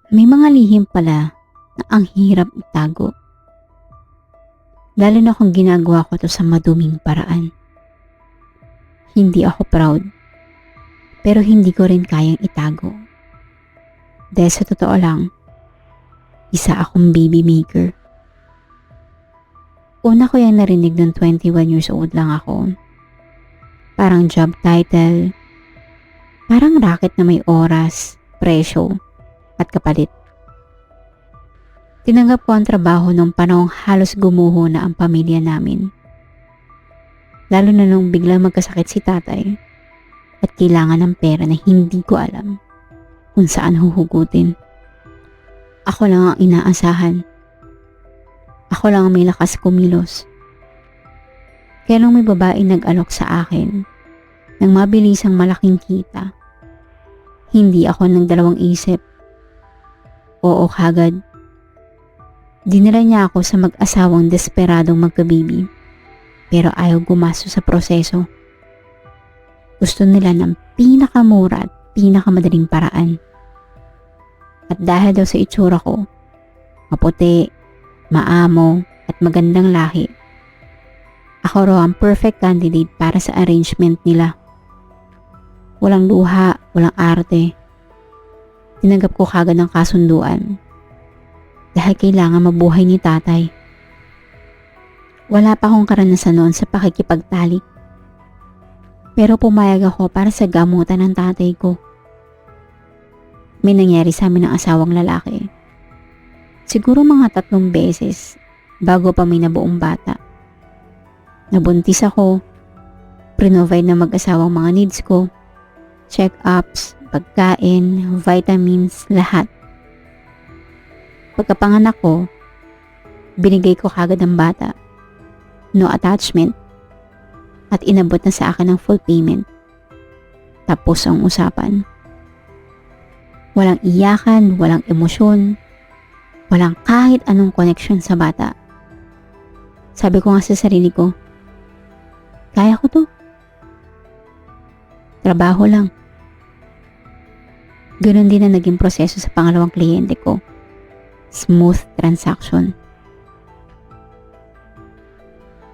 May mga lihim pala na ang hirap itago. Lalo na kung ginagawa ko to sa maduming paraan. Hindi ako proud, pero hindi ko rin kayang itago. Dahil sa totoo lang, isa akong baby maker. Una ko yung narinig nung 21 years old lang ako. Parang job title, parang racket na may oras, presyo, at kapalit. Tinanggap ko ang trabaho nung panahong halos gumuho na ang pamilya namin. Lalo na nung biglang magkasakit si tatay at kailangan ng pera na hindi ko alam kung saan huhugutin. Ako lang ang inaasahan. Ako lang ang may lakas kumilos. Kaya nung may babaeng nag-alok sa akin ng mabilisang malaking kita, hindi ako nagdalawang isip. Oo kagad. Dinala niya ako sa mag-asawang desperadong magkabibi, pero ayaw gumasto sa proseso. Gusto nila ng pinakamura at pinakamadaling paraan. At dahil daw sa itsura ko, maputi, maamo at magandang lahi, ako raw ang perfect candidate para sa arrangement nila. Walang luha, walang arte. Tinanggap ko kagad ng kasunduan dahil kailangan mabuhay ni tatay. Wala pa akong karanasan noon sa pakikipagtalik, pero pumayag ako para sa gamutan ng tatay ko. May nangyari sa amin ng asawang lalaki. Siguro mga 3 beses bago pa may nabuong bata. Nabuntis ako, prinovide na mag-asawang mga needs ko, check-ups, pagkain, vitamins, lahat. Pagkapanganak ko, binigay ko kagad ang bata. No attachment. At inabot na sa akin ang full payment. Tapos ang usapan. Walang iyakan, walang emosyon, walang kahit anong connection sa bata. Sabi ko nga sa sarili ko, kaya ko to. Trabaho lang. Ganun din na naging proseso sa pangalawang kliyente ko. Smooth transaction.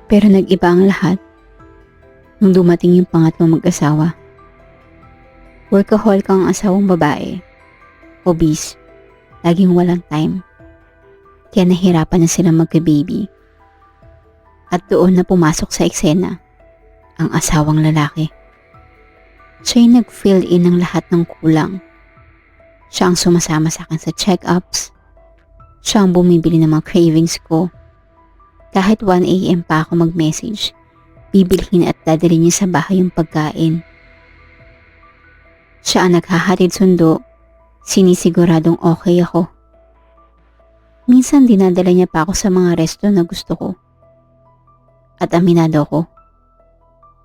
Pero nag-iba ang lahat nung dumating yung pangatlong mag-asawa. Workaholic ang asawang babae. Obese. Laging walang time. Kaya nahirapan na silang magka-baby. At doon na pumasok sa eksena ang asawang lalaki. Siya yung nag-fill in ng lahat ng kulang. Siya ang sumasama sa akin sa check-ups. Siya ang bumibili ng mga cravings ko. Kahit 1 AM pa ako mag-message, bibilhin at dadalhin niya sa bahay yung pagkain. Siya ang naghahatid sundo, sinisiguradong okay ako. Minsan dinadala niya pa ako sa mga resto na gusto ko. At aminado ko,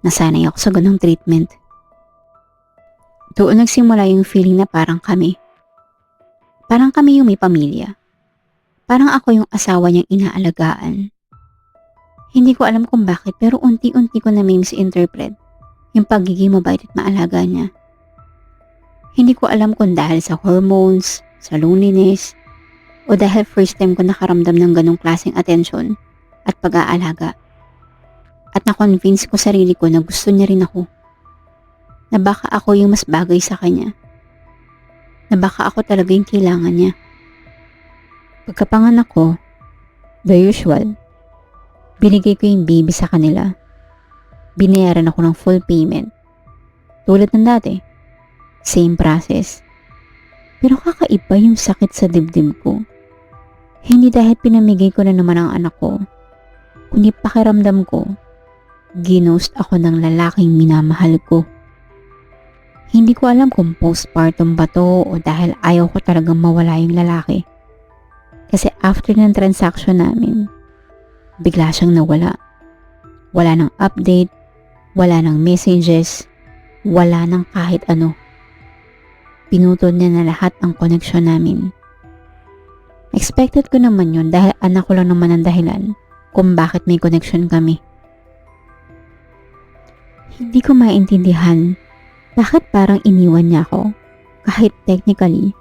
nasanay ako sa ganong treatment. Doon nagsimula yung feeling na parang kami. Parang kami yung may pamilya. Parang ako yung asawa niyang inaalagaan. Hindi ko alam kung bakit pero unti-unti ko na may misinterpret yung pagiging mabait at maalaga niya. Hindi ko alam kung dahil sa hormones, sa loneliness, o dahil first time ko nakaramdam ng ganong klaseng atensyon at pag-aalaga. At na-convince ko sarili ko na gusto niya rin ako. Na baka ako yung mas bagay sa kanya. Na baka ako talaga yung kailangan niya. Pagkapanganak ko, the usual, binigay ko yung baby sa kanila. Binayaran ako ng full payment. Tulad ng dati, same process. Pero kakaiba yung sakit sa dibdib ko. Hindi dahil pinamigay ko na naman ang anak ko, kundi pakiramdam ko, ginost ako ng lalaking minamahal ko. Hindi ko alam kung postpartum ba to o dahil ayaw ko talagang mawala yung lalaki. Kasi after ng transaction namin, bigla siyang nawala. Wala nang update, wala nang messages, wala nang kahit ano. Pinutol niya na lahat ang koneksyon namin. Expected ko naman yun dahil anak ko lang naman ang dahilan kung bakit may connection kami. Hindi ko maintindihan bakit parang iniwan niya ako kahit technically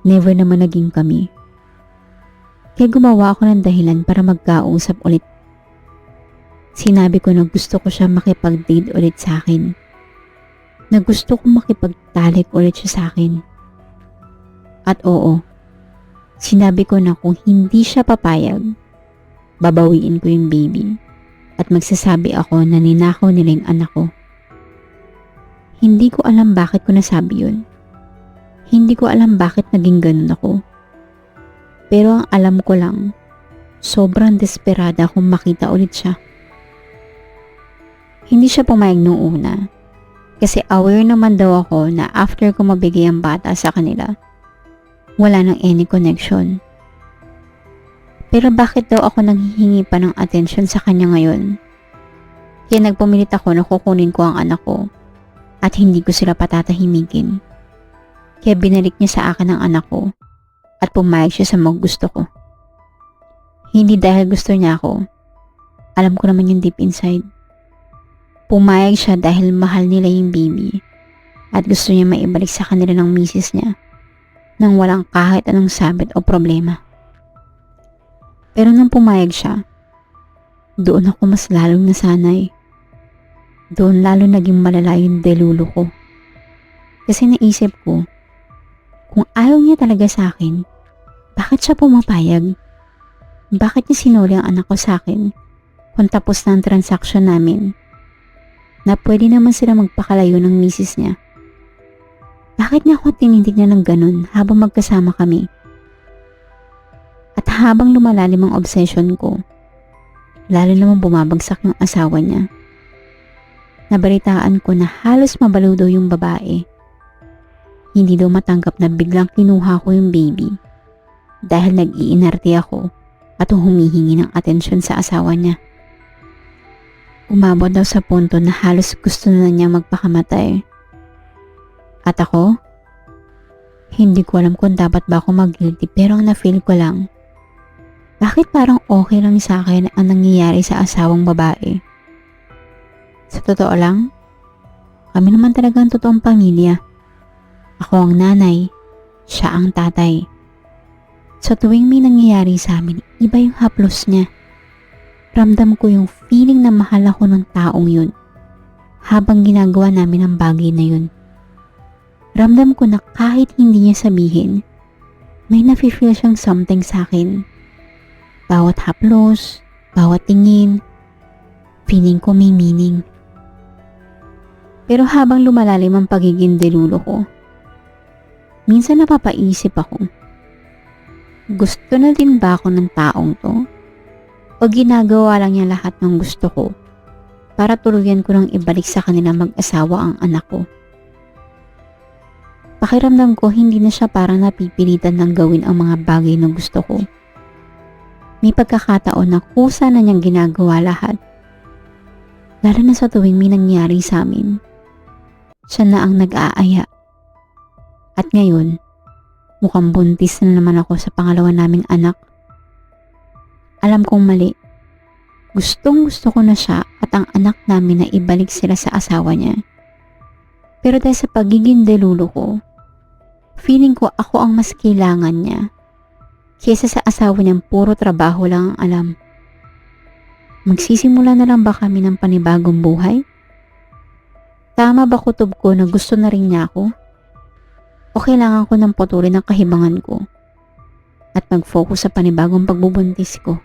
Never naman naging kami. Kaya gumawa ako ng dahilan para magkausap ulit. Sinabi ko na gusto ko siya makipag-date ulit sa akin. Na gusto ko makipagtalik ulit siya sa akin. At oo, sinabi ko na kung hindi siya papayag, babawiin ko yung baby at magsasabi ako na ninakaw nila yung anak ko. Hindi ko alam bakit ko nasabi yun. Hindi ko alam bakit naging ganun ako. Pero ang alam ko lang, sobrang desperada akong makita ulit siya. Hindi siya pumayag nung una. Kasi aware naman daw ako na after ko mabigay ang bata sa kanila, wala nang any connection. Pero bakit daw ako nanghihingi pa ng attention sa kanya ngayon? Kaya nagpumilit ako na kukunin ko ang anak ko at hindi ko sila patatahimikin. Kaya binalik niya sa akin ang anak ko at pumayag siya sa mga gusto ko. Hindi dahil gusto niya ako. Alam ko naman yung deep inside. Pumayag siya dahil mahal nila yung baby at gusto niya maibalik sa kanila ng misis niya nang walang kahit anong sabit o problema. Pero nang pumayag siya, doon ako mas lalong nasanay. Doon lalo naging malala yung delulo ko. Kasi naisip ko, kung ayaw niya talaga sa akin, bakit siya pumapayag? Bakit niya sinuli ang anak ko sa akin kung tapos na ang transaction namin? Na pwede naman sila magpakalayo ng misis niya. Bakit niya ako tinitignan ng ganun habang magkasama kami? At habang lumalalim ang obsession ko, lalo namang bumabagsak yung asawa niya. Nabalitaan ko na halos mabaliw daw yung babae. Hindi daw matanggap na biglang kinuha ko yung baby dahil nag-iinarte ako at humihingi ng atensyon sa asawa niya. Umabot daw sa punto na halos gusto na niya magpakamatay. At ako? Hindi ko alam kung dapat ba ako mag-guilty pero ang na-feel ko lang, bakit parang okay lang sa akin ang nangyayari sa asawang babae? Sa totoo lang, kami naman talaga ang totoong pamilya. Ako ang nanay, siya ang tatay. Sa tuwing may nangyayari sa amin, iba yung haplos niya. Ramdam ko yung feeling na mahal ako ng taong yun habang ginagawa namin ang bagay na yun. Ramdam ko na kahit hindi niya sabihin, may nafe-feel siyang something sa akin. Bawat haplos, bawat tingin, feeling ko may meaning. Pero habang lumalalim ang pagiging delulo ko, minsan napapaisip ako, gusto na din ba ako ng taong to? O ginagawa lang niya lahat ng gusto ko para tuluyan ko nang ibalik sa kanila mag-asawa ang anak ko? Pakiramdam ko hindi na siya parang napipilitan ng gawin ang mga bagay na gusto ko. May pagkakataon na kusa na niyang ginagawa lahat. Lalo na sa tuwing may nangyari sa amin. Siya na ang nag-aaya. At ngayon, mukhang buntis na naman ako sa pangalawa naming anak. Alam kong mali. Gustong gusto ko na siya at ang anak namin na ibalik sila sa asawa niya. Pero dahil sa pagiging delulo ko, feeling ko ako ang mas kailangan niya kaysa sa asawa niyang puro trabaho lang ang alam. Magsisimula na lang ba kami ng panibagong buhay? Tama ba kutob ko na gusto na rin niya ako? O kailangan ko ng patuloy ng kahibangan ko at mag-focus sa panibagong pagbubuntis ko?